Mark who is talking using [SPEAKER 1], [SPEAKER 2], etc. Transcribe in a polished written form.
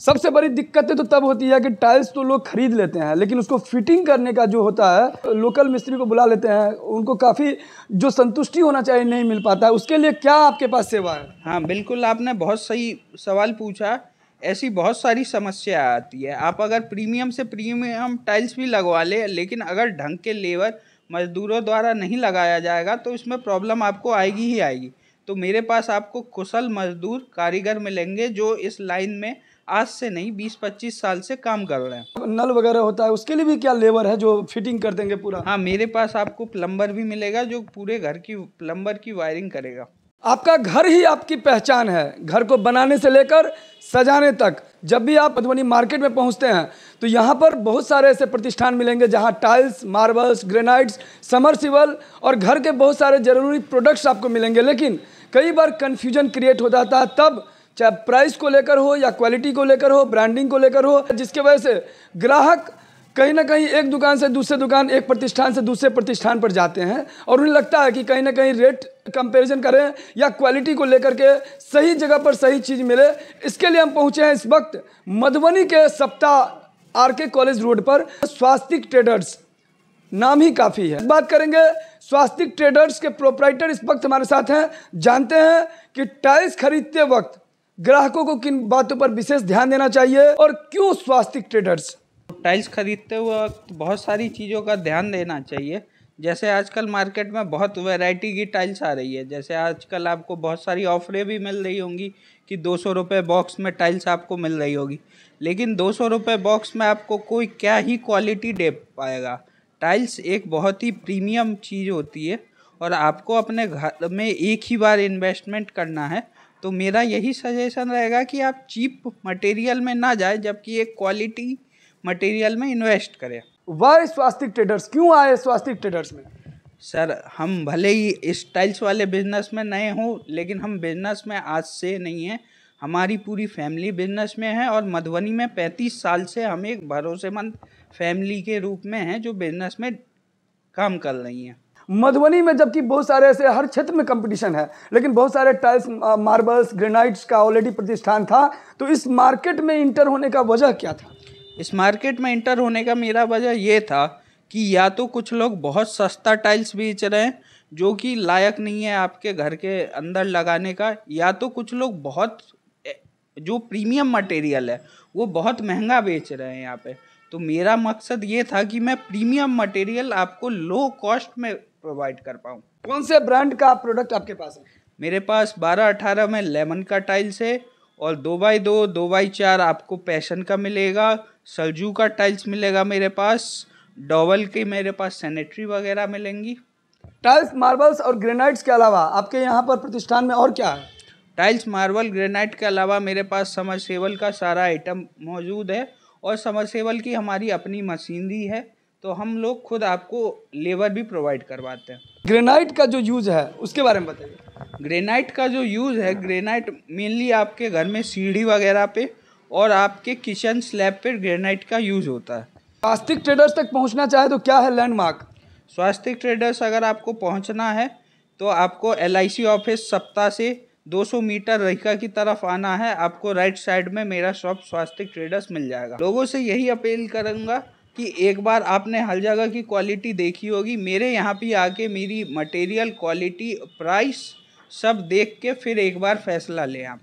[SPEAKER 1] सबसे बड़ी दिक्कतें तो तब होती है कि टाइल्स तो लोग खरीद लेते हैं, लेकिन उसको फिटिंग करने का जो होता है लोकल मिस्त्री को बुला लेते हैं, उनको काफ़ी जो संतुष्टि होना चाहिए नहीं मिल पाता है। उसके लिए क्या आपके पास सेवा है?
[SPEAKER 2] हाँ बिल्कुल, आपने बहुत सही सवाल पूछा। ऐसी बहुत सारी समस्या आती है। आप अगर प्रीमियम से प्रीमियम टाइल्स भी लगवा ले, लेकिन अगर ढंग के लेबर मजदूरों द्वारा नहीं लगाया जाएगा तो इसमें प्रॉब्लम आपको आएगी ही आएगी। तो मेरे पास आपको कुशल मजदूर कारीगर मिलेंगे जो इस लाइन में आज से नहीं 20-25 साल से काम कर रहे हैं।
[SPEAKER 1] नल वगैरह होता है, उसके लिए भी क्या लेबर है जो फिटिंग कर देंगे पूरा?
[SPEAKER 2] हाँ, मेरे पास आपको प्लम्बर भी मिलेगा जो पूरे घर की प्लम्बर की वायरिंग करेगा।
[SPEAKER 1] आपका घर ही आपकी पहचान है, घर को बनाने से लेकर सजाने तक। जब भी आप मधुबनी मार्केट में पहुंचते हैं तो यहाँ पर बहुत सारे ऐसे प्रतिष्ठान मिलेंगे जहाँ टाइल्स, मार्बल्स, ग्रेनाइट्स, समरसिबल और घर के बहुत सारे जरूरी प्रोडक्ट्स आपको मिलेंगे। लेकिन कई बार कन्फ्यूजन क्रिएट हो जाता है, तब चाहे प्राइस को लेकर हो या क्वालिटी को लेकर हो, ब्रांडिंग को लेकर हो, जिसके वजह से ग्राहक कहीं ना कहीं एक दुकान से दूसरे दुकान, एक प्रतिष्ठान से दूसरे प्रतिष्ठान पर जाते हैं और उन्हें लगता है कि कहीं ना कहीं रेट कंपैरिजन करें या क्वालिटी को लेकर के सही जगह पर सही चीज़ मिले। इसके लिए हम पहुंचे हैं इस वक्त मधुबनी के सप्ताह आरके कॉलेज रोड पर स्वास्तिक ट्रेडर्स, नाम ही काफ़ी है। बात करेंगे स्वास्तिक ट्रेडर्स के प्रोप्राइटर इस वक्त हमारे साथ हैं। जानते हैं कि टाइल्स खरीदते वक्त ग्राहकों को किन बातों पर विशेष ध्यान देना चाहिए और क्यों स्वास्तिक ट्रेडर्स।
[SPEAKER 2] टाइल्स खरीदते हुए वक्त बहुत सारी चीज़ों का ध्यान देना चाहिए। जैसे आजकल मार्केट में बहुत वैरायटी की टाइल्स आ रही है। जैसे आजकल आपको बहुत सारी ऑफरें भी मिल रही होंगी कि 200 रुपये बॉक्स में टाइल्स आपको मिल रही होगी, लेकिन 200 रुपये बॉक्स में आपको कोई क्या ही क्वालिटी दे पाएगा। टाइल्स एक बहुत ही प्रीमियम चीज़ होती है और आपको अपने घर में एक ही बार इन्वेस्टमेंट करना है। तो मेरा यही सजेशन रहेगा कि आप चीप मटेरियल में ना जाए, जबकि एक क्वालिटी मटेरियल में इन्वेस्ट करें।
[SPEAKER 1] वाई स्वास्तिक ट्रेडर्स, क्यों आए स्वास्तिक ट्रेडर्स में?
[SPEAKER 2] सर, हम भले ही इस टाइल्स वाले बिजनेस में नए हों, लेकिन हम बिजनेस में आज से नहीं हैं। हमारी पूरी फैमिली बिजनेस में है और मधुबनी में 35 साल से हम एक भरोसेमंद फैमिली के रूप में हैं जो बिजनेस में काम कर रही हैं।
[SPEAKER 1] मधुबनी में जबकि बहुत सारे ऐसे हर क्षेत्र में कंपटीशन है, लेकिन बहुत सारे टाइल्स, मार्बल्स, ग्रेनाइट्स का ऑलरेडी प्रतिष्ठान था, तो इस मार्केट में इंटर होने का वजह क्या था?
[SPEAKER 2] इस मार्केट में इंटर होने का मेरा वजह ये था कि या तो कुछ लोग बहुत सस्ता टाइल्स बेच रहे हैं जो कि लायक नहीं है आपके घर के अंदर लगाने का, या तो कुछ लोग बहुत जो प्रीमियम मटेरियल है वो बहुत महंगा बेच रहे हैं यहाँ पे। तो मेरा मकसद ये था कि मैं प्रीमियम मटेरियल आपको लो कॉस्ट में प्रोवाइड कर पाऊँ।
[SPEAKER 1] कौन से ब्रांड का प्रोडक्ट आपके पास है?
[SPEAKER 2] मेरे पास 12-18 में लेमन का टाइल्स है और 2x2, 2x4 आपको पैशन का मिलेगा, सरजू का टाइल्स मिलेगा मेरे पास, डॉवल के मेरे पास सैनिटरी वगैरह मिलेंगी।
[SPEAKER 1] टाइल्स, मार्बल्स और ग्रेनाइट्स के अलावा आपके यहाँ पर प्रतिष्ठान में और क्या है?
[SPEAKER 2] टाइल्स, मार्बल, ग्रेनाइट के अलावा मेरे पास समरसेबल का सारा आइटम मौजूद है और समरसेबल की हमारी अपनी मशीनरी है, तो हम लोग खुद आपको लेबर भी प्रोवाइड करवाते हैं।
[SPEAKER 1] ग्रेनाइट का जो यूज़ है उसके बारे में बताइए।
[SPEAKER 2] ग्रेनाइट का जो यूज़ है, ग्रेनाइट मेनली आपके घर में सीढ़ी वगैरह पे और आपके किचन स्लैब पे ग्रेनाइट का यूज़ होता है।
[SPEAKER 1] स्वास्तिक ट्रेडर्स तक पहुंचना चाहे तो क्या है लैंडमार्क?
[SPEAKER 2] स्वास्तिक ट्रेडर्स अगर आपको पहुंचना है तो आपको LIC ऑफिस सप्ताह से 200 मीटर रहिका की तरफ आना है। आपको राइट साइड में मेरा शॉप स्वास्तिक ट्रेडर्स मिल जाएगा। लोगों से यही अपील करूँगा कि एक बार आपने हर जगह की क्वालिटी देखी होगी, मेरे यहाँ भी आके मेरी मटेरियल, क्वालिटी, प्राइस सब देख के फिर एक बार फैसला लें आप।